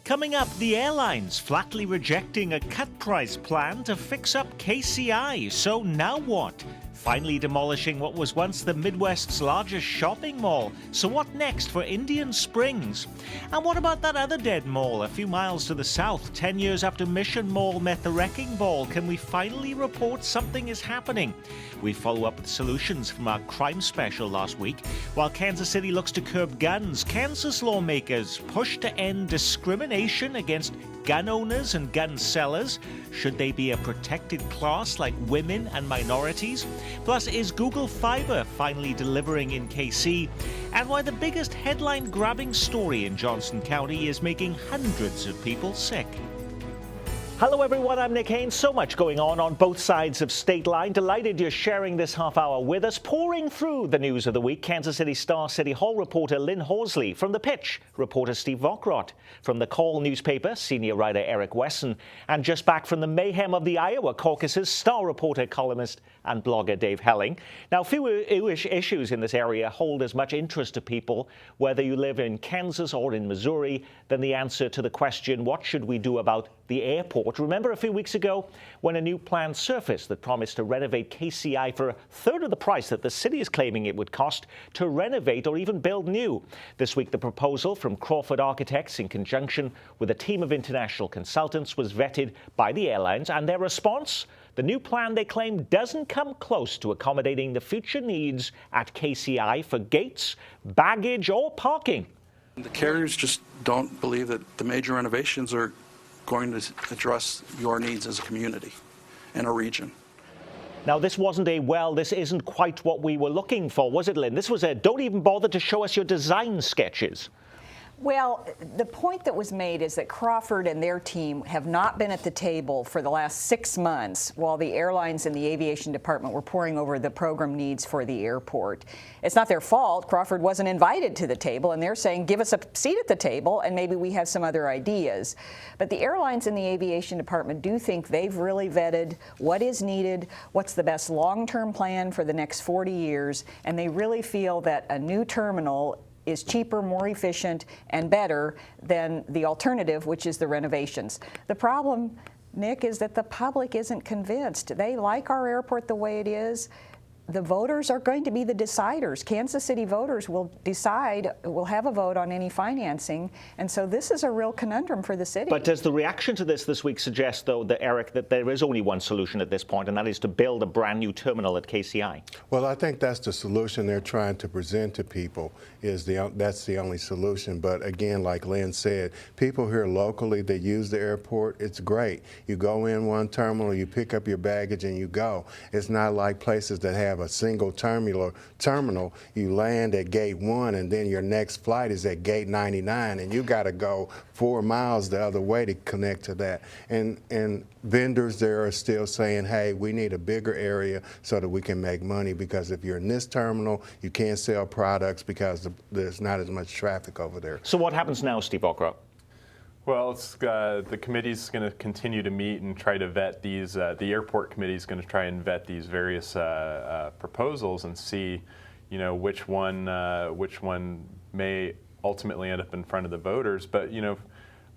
Coming up, the airlines flatly rejecting a cut-price plan to fix up KCI. So now what? Finally demolishing what was once the Midwest's largest shopping mall. So what next for Indian Springs? And what about that other dead mall a few miles to the south? 10 years after Mission Mall met the wrecking ball, can we finally report something is happening? We follow up with solutions from our crime special last week. While Kansas City looks to curb guns, Kansas lawmakers push to end discrimination against gun owners and gun sellers. Should they be a protected class like women and minorities? Plus, is Google Fiber finally delivering in KC? And why the biggest headline-grabbing story in Johnson County is making hundreds of people sick. Hello everyone, I'm Nick Haynes. So much going on both sides of State Line. Delighted you're sharing this half hour with us. Pouring through the news of the week, Kansas City Star City Hall reporter Lynn Horsley. From The Pitch, reporter Steve Vokrot. From the Call newspaper, senior writer Eric Wesson. And just back from the mayhem of the Iowa caucuses, Star reporter, columnist and blogger Dave Helling. Now, few issues in this area hold as much interest to people, whether you live in Kansas or in Missouri, than the answer to the question, what should we do about the airport? Remember a few weeks ago when a new plan surfaced that promised to renovate KCI for a third of the price that the city is claiming it would cost to renovate or even build new. This week, the proposal from Crawford Architects in conjunction with a team of international consultants was vetted by the airlines, and their response? The new plan, they claim, doesn't come close to accommodating the future needs at KCI for gates, baggage, or parking. The carriers just don't believe that the major renovations are going to address your needs as a community and a region. Now, this wasn't this isn't quite what we were looking for, was it, Lynn? This was don't even bother to show us your design sketches. Well, the point that was made is that Crawford and their team have not been at the table for the last 6 months while the airlines and the aviation department were poring over the program needs for the airport. It's not their fault. Crawford wasn't invited to the table, and they're saying, give us a seat at the table and maybe we have some other ideas. But the airlines and the aviation department do think they've really vetted what is needed, what's the best long-term plan for the next 40 years, and they really feel that a new terminal is cheaper, more efficient, and better than the alternative, which is the renovations. The problem, Nick, is that the public isn't convinced. They like our airport the way it is. The voters are going to be the deciders. Kansas City voters will decide, will have a vote on any financing, and so this is a real conundrum for the city. But does the reaction to this week suggest, though, that, Eric, that there is only one solution at this point, and that is to build a brand new terminal at KCI? Well, I think that's the solution they're trying to present to people, that's the only solution. But again, like Lynn said, people here locally that use the airport, it's great. You go in one terminal, you pick up your baggage, and you go. It's not like places that have a single terminal, you land at gate 1 and then your next flight is at gate 99 and you got to go 4 miles the other way to connect to that. And vendors there are still saying, hey, we need a bigger area so that we can make money, because if you're in this terminal, you can't sell products because there's not as much traffic over there. So what happens now, Steve Vokrot? Well, the committee's going to continue to meet and try to vet these. The airport committee is going to try and vet these various proposals and see, which one may ultimately end up in front of the voters. But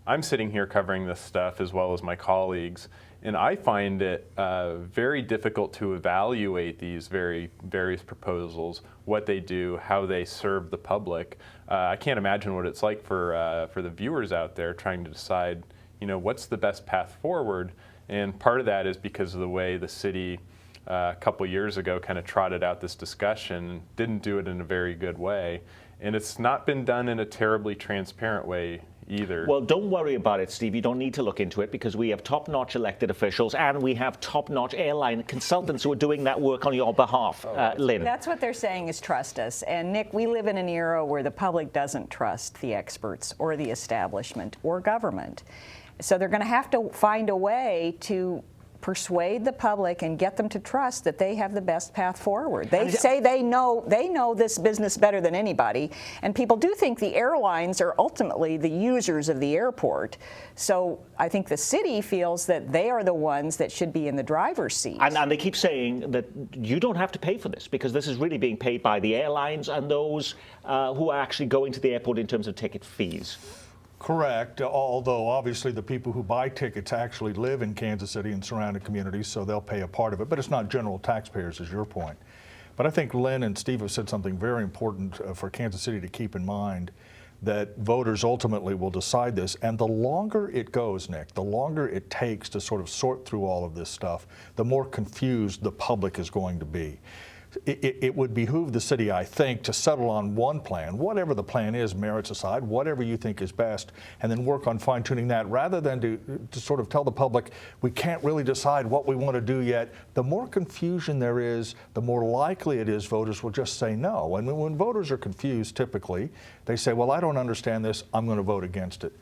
I'm sitting here covering this stuff as well as my colleagues, and I find it very difficult to evaluate these various proposals, what they do, how they serve the public. I can't imagine what it's like for the viewers out there trying to decide, what's the best path forward. And part of that is because of the way the city a couple years ago kind of trotted out this discussion, didn't do it in a very good way, and it's not been done in a terribly transparent way either. Well, don't worry about it, Steve. You don't need to look into it, because we have top-notch elected officials and we have top-notch airline consultants who are doing that work on your behalf. Lynn. That's what they're saying is trust us. And Nick, we live in an era where the public doesn't trust the experts or the establishment or government. So they're going to have to find a way to persuade the public and get them to trust that they have the best path forward. They say they know this business better than anybody, and people do think the airlines are ultimately the users of the airport. So I think the city feels that they are the ones that should be in the driver's seat. And they keep saying that you don't have to pay for this because this is really being paid by the airlines and those who are actually going to the airport in terms of ticket fees. Correct, although obviously the people who buy tickets actually live in Kansas City and surrounding communities, so they'll pay a part of it, but it's not general taxpayers, is your point. But I think Lynn and Steve have said something very important for Kansas City to keep in mind, that voters ultimately will decide this, and the longer it goes, Nick, the longer it takes to sort of sort through all of this stuff, the more confused the public is going to be. It would behoove the city, I think, to settle on one plan, whatever the plan is, merits aside, whatever you think is best, and then work on fine-tuning that rather than to sort of tell the public we can't really decide what we want to do yet. The more confusion there is, the more likely it is voters will just say no. And when voters are confused, typically, they say, well, I don't understand this, I'm going to vote against it.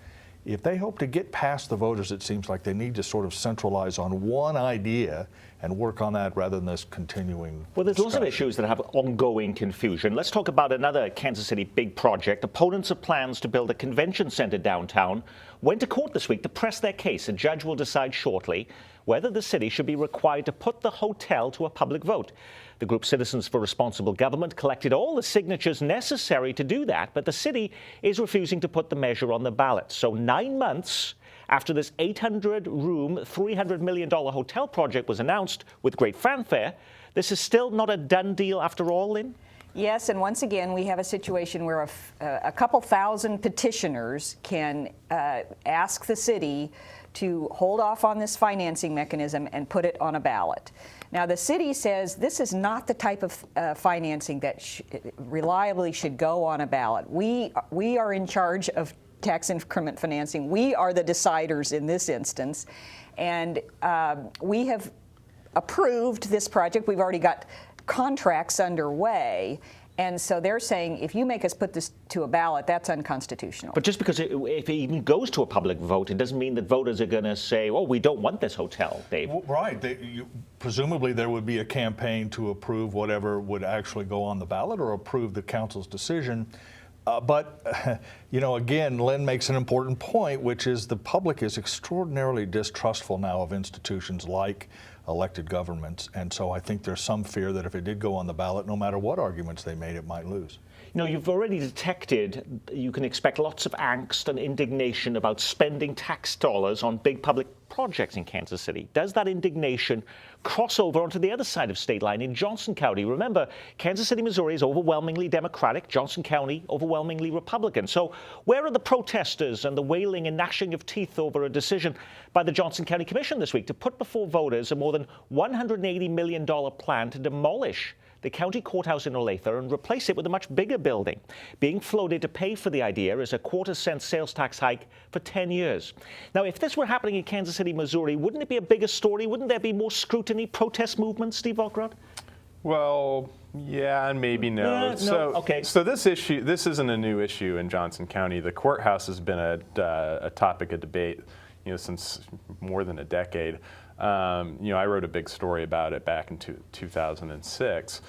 If they hope to get past the voters, it seems like they need to sort of centralize on one idea and work on that rather than this continuing Well, there's lots of discussion. issues that have ongoing confusion. Let's talk about another Kansas City big project. Opponents of plans to build a convention center downtown went to court this week to press their case. A judge will decide shortly whether the city should be required to put the hotel to a public vote. The group Citizens for Responsible Government collected all the signatures necessary to do that, but the city is refusing to put the measure on the ballot. So 9 months after this 800-room, $300 million hotel project was announced with great fanfare, this is still not a done deal after all, Lynn? Yes, and once again, we have a situation where a couple thousand petitioners can ask the city to hold off on this financing mechanism and put it on a ballot. Now, the city says this is not the type of financing that reliably should go on a ballot. We are in charge of tax increment financing. We are the deciders in this instance, and we have approved this project. We've already got contracts underway. And so they're saying, if you make us put this to a ballot, that's unconstitutional. But just because if it even goes to a public vote, it doesn't mean that voters are going to say, oh, we don't want this hotel, Dave. Well, right. Presumably there would be a campaign to approve whatever would actually go on the ballot or approve the council's decision. But, you know, again, Lynn makes an important point, which is the public is extraordinarily distrustful now of institutions like elected governments. And so I think there's some fear that if it did go on the ballot, no matter what arguments they made, it might lose. You know, you've already detected you can expect lots of angst and indignation about spending tax dollars on big public projects in Kansas City. Does that indignation cross over onto the other side of state line in Johnson County? Remember, Kansas City, Missouri is overwhelmingly Democratic, Johnson County overwhelmingly Republican. So where are the protesters and the wailing and gnashing of teeth over a decision by the Johnson County Commission this week to put before voters a more than $180 million plan to demolish the county courthouse in Olathe and replace it with a much bigger building? Being floated to pay for the idea is a quarter-cent sales tax hike for 10 years. Now, if this were happening in Kansas City, Missouri, wouldn't it be a bigger story? Wouldn't there be more scrutiny, protest movements, Steve Ockrott? Well, yeah, and maybe no. Okay. So this isn't a new issue in Johnson County. The courthouse has been a topic of debate, you know, since more than a decade. You know, I wrote a big story about it back in 2006.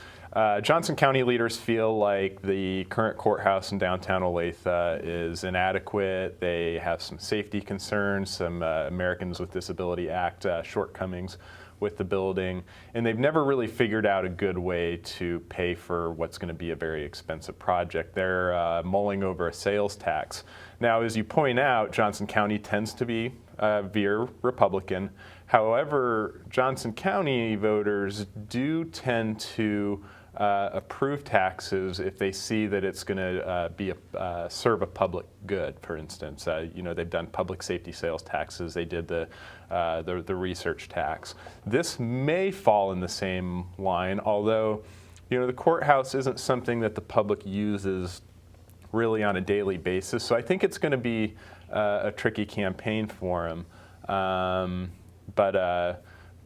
Johnson County leaders feel like the current courthouse in downtown Olathe is inadequate. They have some safety concerns, some Americans with Disability Act shortcomings with the building, and they've never really figured out a good way to pay for what's going to be a very expensive project. They're mulling over a sales tax. Now, as you point out, Johnson County tends to be veer Republican. However, Johnson County voters do tend to approve taxes if they see that it's going to serve a public good. For instance, you know, they've done public safety sales taxes. They did the research tax. This may fall in the same line, although, you know, the courthouse isn't something that the public uses really on a daily basis. So I think it's going to be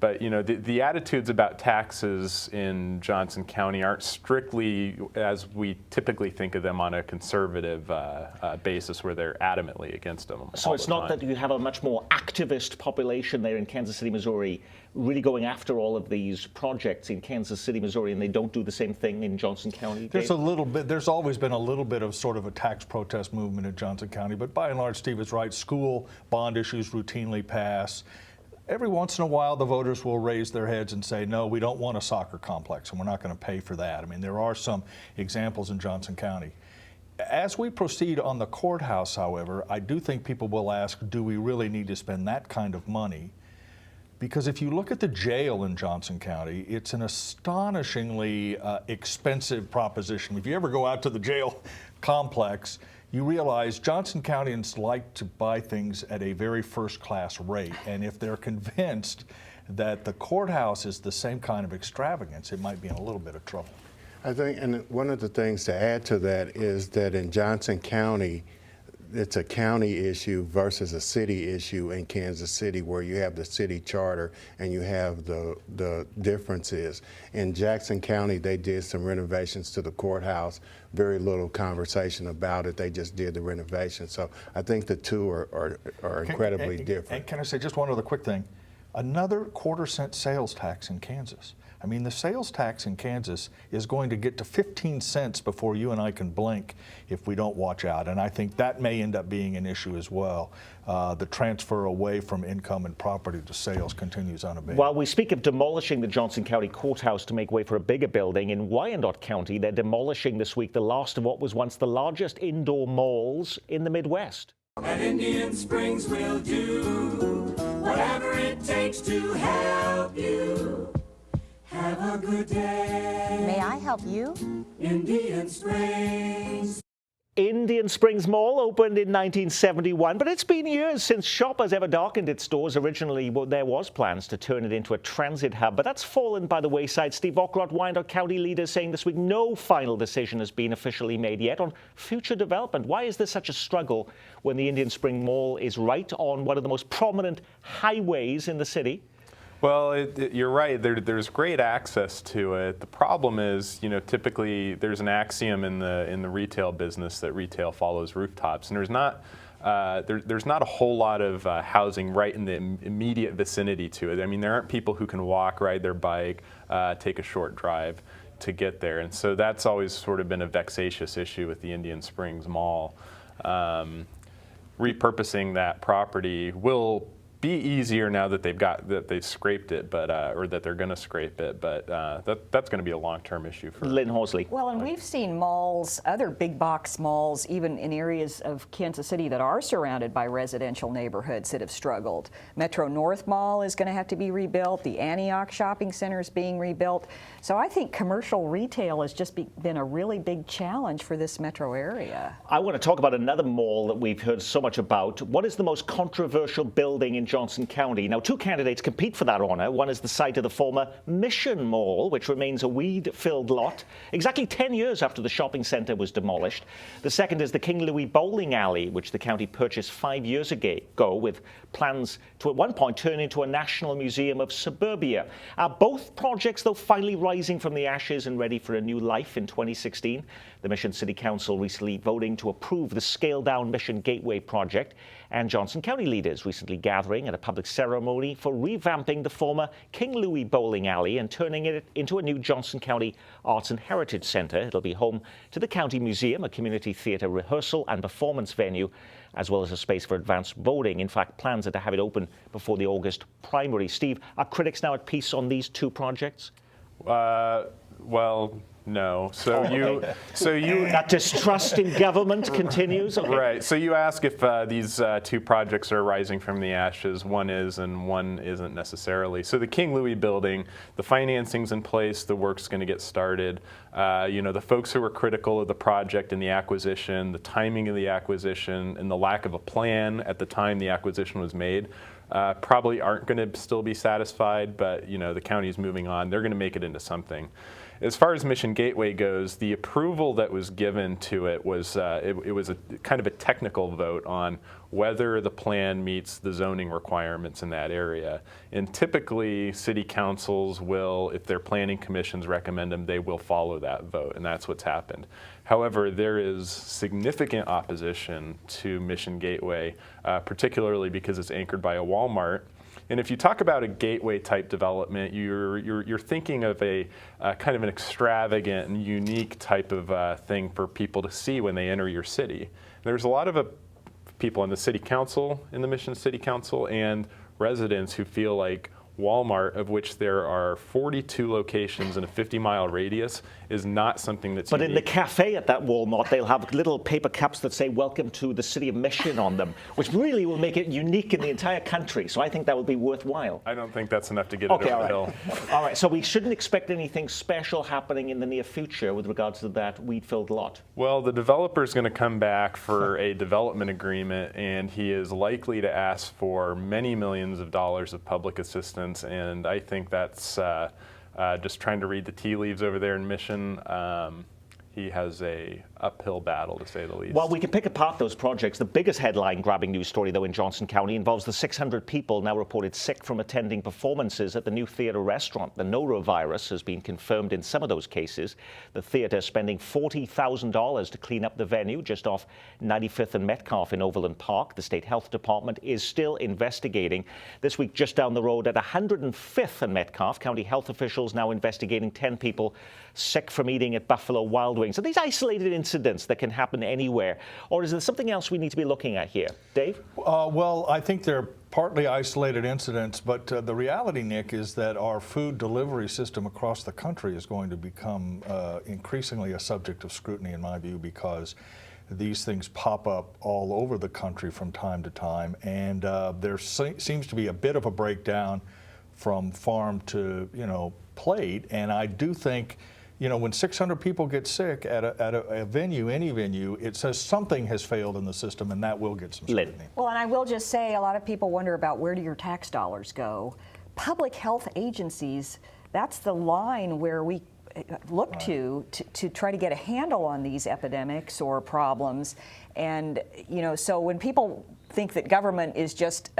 But the attitudes about taxes in Johnson County aren't strictly as we typically think of them on a conservative basis, where they're adamantly against them. So it's not that you have a much more activist population there in Kansas City, Missouri, really going after all of these projects in Kansas City, Missouri, and they don't do the same thing in Johnson County? There's a little bit. There's always been a little bit of sort of a tax protest movement in Johnson County, but by and large, Steve is right. School bond issues routinely pass. Every once in a while, the voters will raise their heads and say, no, we don't want a soccer complex, and we're not going to pay for that. I mean, there are some examples in Johnson County. As we proceed on the courthouse, however, I do think people will ask, do we really need to spend that kind of money? Because if you look at the jail in Johnson County, it's an astonishingly expensive proposition. If you ever go out to the jail complex, you realize Johnson Countyans like to buy things at a very first-class rate. And if they're convinced that the courthouse is the same kind of extravagance, it might be in a little bit of trouble. I think, and one of the things to add to that is that in Johnson County, it's a county issue versus a city issue in Kansas City, where you have the city charter and you have the differences. In Jackson County, they did some renovations to the courthouse. Very little conversation about it. They just did the renovation. So I think the two are incredibly different. And can I say just one other quick thing? Another quarter-cent sales tax in Kansas. I mean, the sales tax in Kansas is going to get to 15 cents before you and I can blink if we don't watch out. And I think that may end up being an issue as well. The transfer away from income and property to sales continues unabated. While we speak of demolishing the Johnson County Courthouse to make way for a bigger building, in Wyandotte County, they're demolishing this week the last of what was once the largest indoor malls in the Midwest. At Indian Springs we'll do whatever it takes to help you. Have a good day. May I help you? Indian Springs. Indian Springs Mall opened in 1971, but it's been years since Shoppers ever darkened its doors. Originally, there was plans to turn it into a transit hub, but that's fallen by the wayside. Steve Ockrott, Wyandotte County leader, saying this week no final decision has been officially made yet on future development. Why is there such a struggle when the Indian Springs Mall is right on one of the most prominent highways in the city? Well, you're right. There's great access to it. The problem is, typically there's an axiom in the retail business that retail follows rooftops, and there's not a whole lot of housing right in the immediate vicinity to it. I mean, there aren't people who can walk, ride their bike, take a short drive to get there, and so that's always sort of been a vexatious issue with the Indian Springs Mall. Repurposing that property will be easier now that they've scraped it, but or that they're going to scrape it, but that's going to be a long-term issue for Lynn Horsley. Well, and we've seen malls, other big box malls, even in areas of Kansas City that are surrounded by residential neighborhoods that have struggled. Metro North Mall is going to have to be rebuilt. The Antioch Shopping Center is being rebuilt. So I think commercial retail has just been a really big challenge for this metro area. I want to talk about another mall that we've heard so much about. What is the most controversial building in Johnson County? Now, two candidates compete for that honor. One is the site of the former Mission Mall, which remains a weed-filled lot, exactly 10 years after the shopping center was demolished. The second is the King Louis Bowling Alley, which the county purchased 5 years ago, with plans to at one point turn into a national museum of suburbia. Both projects, though, finally rising from the ashes and ready for a new life in 2016. The Mission City Council recently voting to approve the scaled-down Mission Gateway project, and Johnson County leaders recently gathering at a public ceremony for revamping the former King Louis Bowling Alley and turning it into a new Johnson County Arts and Heritage Center. It'll be home to the County Museum, a community theater rehearsal and performance venue, as well as a space for advanced voting. In fact, plans are to have it open before the August primary. Steve, are critics now at peace on these two projects? Well, no. So that distrust in government continues. Okay. Right. So you ask if these two projects are rising from the ashes. One is, and one isn't necessarily. So the King Louis building, the financing's in place. The work's going to get started. The folks who were critical of the project and the acquisition, the timing of the acquisition, and the lack of a plan at the time the acquisition was made, probably aren't going to still be satisfied, but the county is moving on. They're going to make it into something. As far as Mission Gateway goes, the approval that was given to it was it was a kind of a technical vote on whether the plan meets the zoning requirements in that area. And typically, city councils will, if their planning commissions recommend them, they will follow that vote, and that's what's happened. However, there is significant opposition to Mission Gateway, particularly because it's anchored by a Walmart. And if you talk about a gateway type development, you're thinking of a kind of an extravagant and unique type of thing for people to see when they enter your city. There's a lot of people in the city council, in the Mission City Council, and residents who feel like Walmart, of which there are 42 locations in a 50-mile radius, is not something that's But unique. in the cafe at that Walmart, they'll have little paper cups that say "Welcome to the City of Mission" on them, which really will make it unique in the entire country. So I think that would be worthwhile. I don't think that's enough to get it over the hill. All right, so we shouldn't expect anything special happening in the near future with regards to that weed-filled lot. Well, the developer's going to come back for a development agreement, and he is likely to ask for many millions of dollars of public assistance. And I think that's just trying to read the tea leaves over there in Mission. He has a uphill battle, to say the least. Well, we can pick apart those projects. The biggest headline-grabbing news story, though, in Johnson County involves the 600 people now reported sick from attending performances at the new theater restaurant. The norovirus has been confirmed in some of those cases. The theater spending $40,000 to clean up the venue just off 95th and Metcalfe in Overland Park. The state health department is still investigating. This week, just down the road at 105th and Metcalfe, county health officials now investigating 10 people sick from eating at Buffalo Wild Wings. Are these isolated incidents that can happen anywhere, or is there something else we need to be looking at here? Dave? Well, I think they're partly isolated incidents, but the reality, Nick, is that our food delivery system across the country is going to become increasingly a subject of scrutiny, in my view, because these things pop up all over the country from time to time, and there seems to be a bit of a breakdown from farm to plate, and I do think when 600 people get sick at a venue, any venue, it says something has failed in the system, and that will get some scrutiny. Well, and I will just say, a lot of people wonder about where do your tax dollars go. Public health agencies, that's the line where we look to try to get a handle on these epidemics or problems. And, so when people think that government is just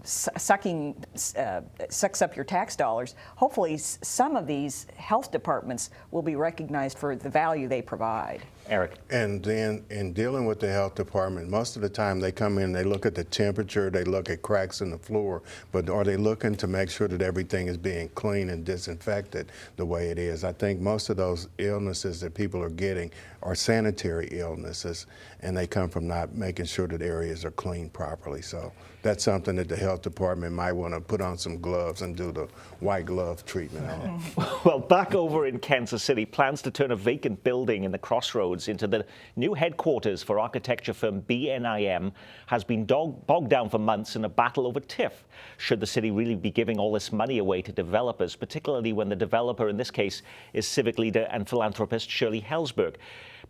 sucks up your tax dollars, hopefully some of these health departments will be recognized for the value they provide. Eric? And then in dealing with the health department, most of the time they come in, they look at the temperature, they look at cracks in the floor, but are they looking to make sure that everything is being clean and disinfected the way it is? I think most of those illnesses that people are getting are sanitary illnesses, and they come from not making sure that areas are cleaned properly. So that's something that the health department might want to put on some gloves and do the white glove treatment on. Well, back over in Kansas City, plans to turn a vacant building in the Crossroads into the new headquarters for architecture firm BNIM has been bogged down for months in a battle over TIF. Should the city really be giving all this money away to developers, particularly when the developer in this case is civic leader and philanthropist Shirley Hellsberg?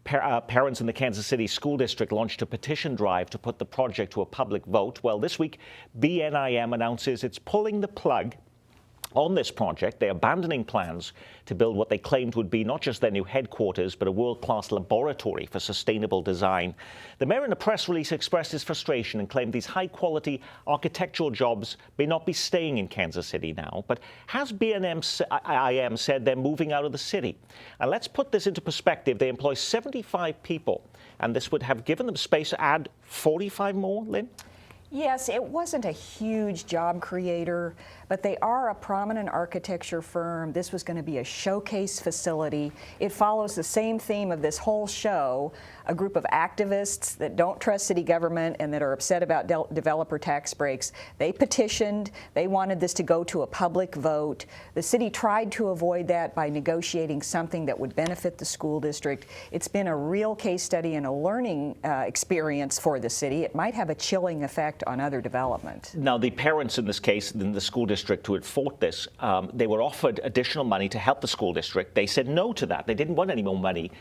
Parents in the Kansas City School District launched a petition drive to put the project to a public vote. Well, this week, BNIM announces it's pulling the plug on this project. They're abandoning plans to build what they claimed would be not just their new headquarters, but a world-class laboratory for sustainable design. The mayor in a press release expressed his frustration and claimed these high-quality architectural jobs may not be staying in Kansas City now. But has BNIM said they're moving out of the city? And let's put this into perspective. They employ 75 people, and this would have given them space to add 45 more, Lynn? Yes, it wasn't a huge job creator, but they are a prominent architecture firm. This was going to be a showcase facility. It follows the same theme of this whole show, a group of activists that don't trust city government and that are upset about developer tax breaks. They petitioned. They wanted this to go to a public vote. The city tried to avoid that by negotiating something that would benefit the school district. It's been a real case study and a learning experience for the city. It might have a chilling effect impact on other development. Now, the parents in this case, in the school district who had fought this, they were offered additional money to help the school district. They said no to that. They didn't want any more money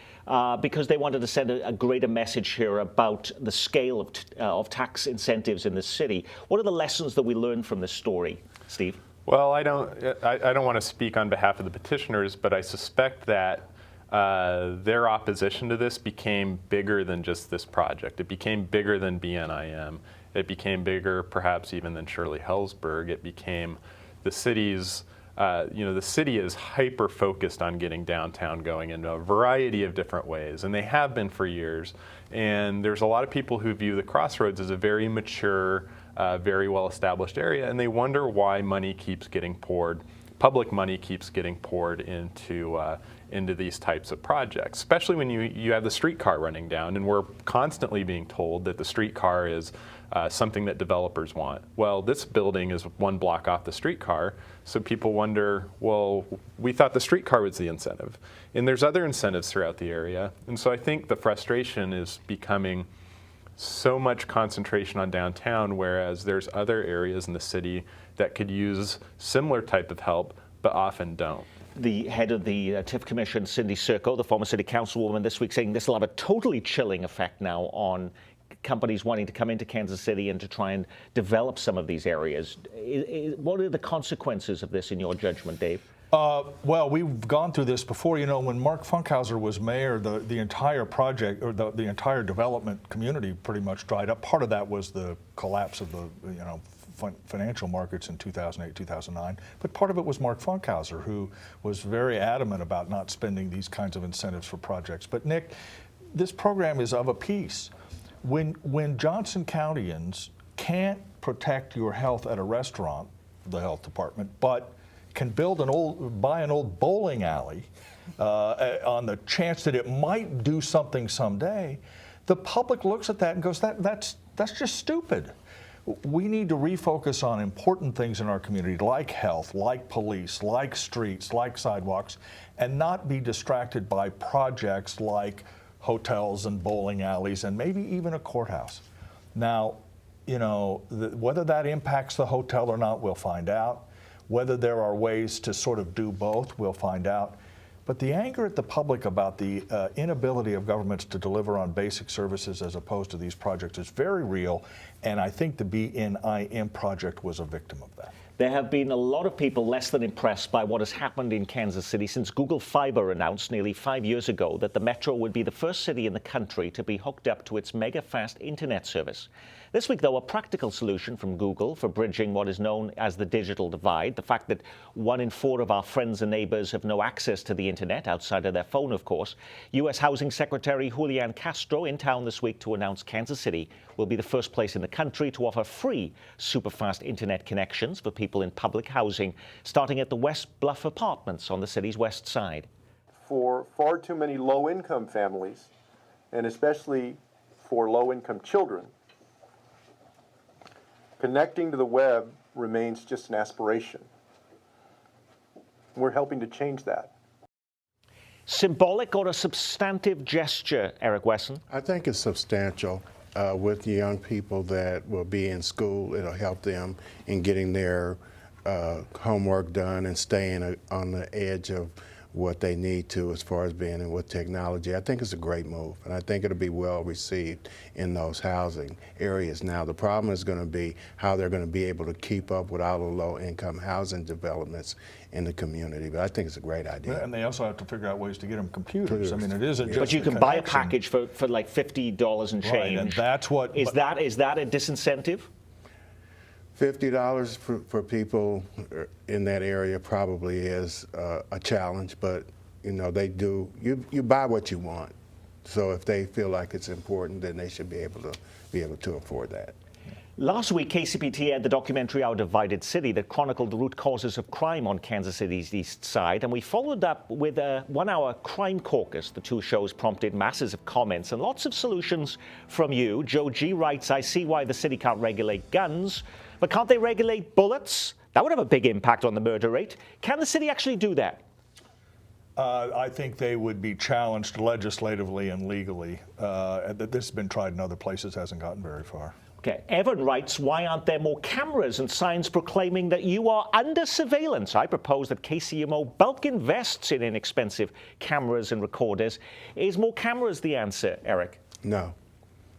because they wanted to send a greater message here about the scale of tax incentives in the city. What are the lessons that we learned from this story, Steve? Well, I don't want to speak on behalf of the petitioners, but I suspect that their opposition to this became bigger than just this project. It became bigger than BNIM. It became bigger, perhaps even than Shirley-Hellsberg. It became the city's, the city is hyper-focused on getting downtown going in a variety of different ways, and they have been for years. And there's a lot of people who view the Crossroads as a very mature, very well-established area, and they wonder why money keeps getting poured, public money keeps getting poured into these types of projects, especially when you have the streetcar running down, and we're constantly being told that the streetcar is something that developers want. Well, this building is one block off the streetcar, so people wonder, well, we thought the streetcar was the incentive. And there's other incentives throughout the area, and so I think the frustration is becoming so much concentration on downtown, whereas there's other areas in the city that could use similar type of help, but often don't. The head of the TIF Commission, Cindy Serco, the former city councilwoman, this week saying this will have a totally chilling effect now on companies wanting to come into Kansas City and to try and develop some of these areas. What are the consequences of this in your judgment, Dave? Well, we've gone through this before. You know, when Mark Funkhauser was mayor, the entire project, or the entire development community pretty much dried up. Part of that was the collapse of the, financial markets in 2008, 2009. But part of it was Mark Funkhauser, who was very adamant about not spending these kinds of incentives for projects. But Nick, this program is of a piece. When Johnson Countyans can't protect your health at a restaurant, the health department, but can buy an old bowling alley on the chance that it might do something someday, the public looks at that and goes, that's just stupid. We need to refocus on important things in our community, like health, like police, like streets, like sidewalks, and not be distracted by projects like hotels and bowling alleys and maybe even a courthouse. Now, whether that impacts the hotel or not, we'll find out. Whether there are ways to sort of do both, we'll find out. But the anger at the public about the inability of governments to deliver on basic services as opposed to these projects is very real, and I think the BNIM project was a victim of that. There have been a lot of people less than impressed by what has happened in Kansas City since Google Fiber announced nearly 5 years ago that the metro would be the first city in the country to be hooked up to its mega-fast internet service. This week, though, a practical solution from Google for bridging what is known as the digital divide, the fact that 1 in 4 of our friends and neighbors have no access to the internet outside of their phone, of course. U.S. Housing Secretary Julian Castro in town this week to announce Kansas City will be the first place in the country to offer free super-fast internet connections for people in public housing, starting at the West Bluff Apartments on the city's west side. For far too many low-income families, and especially for low-income children, connecting to the web remains just an aspiration. We're helping to change that. Symbolic or a substantive gesture, Eric Wesson? I think it's substantial. With young people that will be in school, it'll help them in getting their homework done and staying on the edge of what they need to as far as being in with technology. I think it's a great move, and I think it'll be well received in those housing areas. Now, the problem is going to be how they're going to be able to keep up with all the low-income housing developments in the community, but I think it's a great idea. And they also have to figure out ways to get them computers. I mean, it isn't just But you can buy a package for like $50 and change. Right, and that's what... Is that a disincentive? $50 for people in that area probably is a challenge, but they do. You buy what you want. So if they feel like it's important, then they should be able to afford that. Last week, KCPT aired the documentary Our Divided City that chronicled the root causes of crime on Kansas City's east side, and we followed up with a 1-hour crime caucus. The two shows prompted masses of comments and lots of solutions from you. Joe G. writes, I see why the city can't regulate guns, but can't they regulate bullets? That would have a big impact on the murder rate. Can the city actually do that? I think they would be challenged legislatively and legally. This has been tried in other places, hasn't gotten very far. Okay. Evan writes, why aren't there more cameras and signs proclaiming that you are under surveillance? I propose that KCMO bulk invests in inexpensive cameras and recorders. Is more cameras the answer, Eric? No.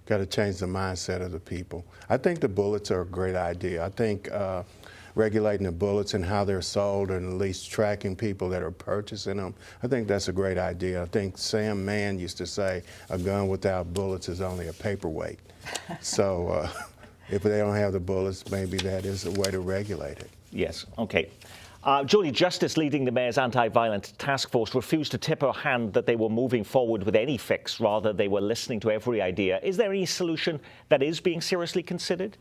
Got to change the mindset of the people. I think the bullets are a great idea. I think regulating the bullets and how they're sold, and at least tracking people that are purchasing them, I think that's a great idea. I think Sam Mann used to say a gun without bullets is only a paperweight. So if they don't have the bullets, maybe that is a way to regulate it. Yes, okay. Jodie Justice, leading the Mayor's anti-violent task force, refused to tip her hand that they were moving forward with any fix. Rather, they were listening to every idea. Is there any solution that is being seriously considered?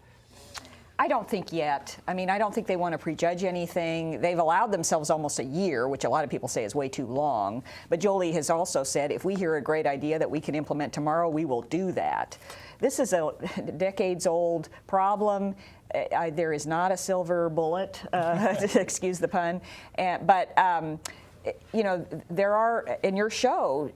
I don't think yet. I mean, I don't think they want to prejudge anything. They've allowed themselves almost a year, which a lot of people say is way too long. But Jolie has also said, if we hear a great idea that we can implement tomorrow, we will do that. This is a decades-old problem. There is not a silver bullet, excuse the pun. But you know, there are, in your show,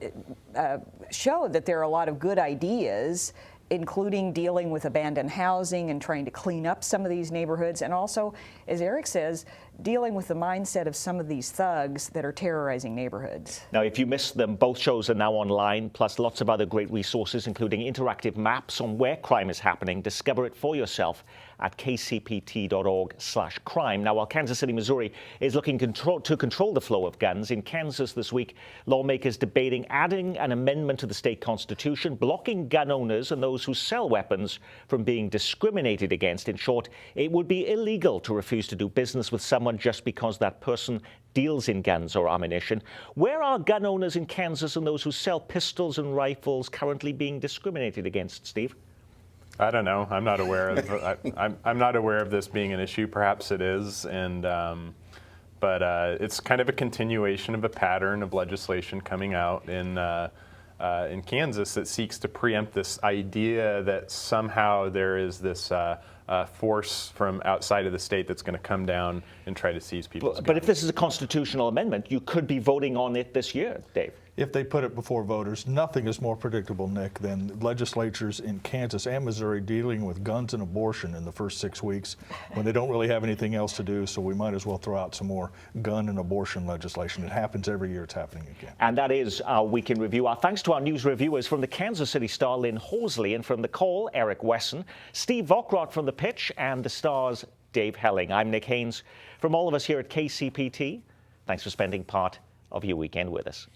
show that there are a lot of good ideas, including dealing with abandoned housing and trying to clean up some of these neighborhoods, and also, as Eric says, dealing with the mindset of some of these thugs that are terrorizing neighborhoods. Now, if you missed them, both shows are now online, plus lots of other great resources, including interactive maps on where crime is happening. Discover it for yourself at kcpt.org/crime. Now, while Kansas City, Missouri is looking to control the flow of guns, in Kansas this week, lawmakers debating adding an amendment to the state constitution, blocking gun owners and those who sell weapons from being discriminated against. In short, it would be illegal to refuse to do business with someone just because that person deals in guns or ammunition. Where are gun owners in Kansas and those who sell pistols and rifles currently being discriminated against, Steve? I don't know. I'm not aware of. I'm not aware of this being an issue. Perhaps it is, and but it's kind of a continuation of a pattern of legislation coming out in Kansas that seeks to preempt this idea that somehow there is this force from outside of the state that's going to come down and try to seize people's guns. But if this is a constitutional amendment, you could be voting on it this year, Dave. If they put it before voters, nothing is more predictable, Nick, than legislatures in Kansas and Missouri dealing with guns and abortion in the first 6 weeks when they don't really have anything else to do, so we might as well throw out some more gun and abortion legislation. It happens every year. It's happening again. And that is our Week in Review. Our thanks to our news reviewers from the Kansas City Star, Lynn Horsley, and from The Call, Eric Wesson, Steve Vockrodt from The Pitch, and The Star's Dave Helling. I'm Nick Haynes. From all of us here at KCPT, thanks for spending part of your weekend with us.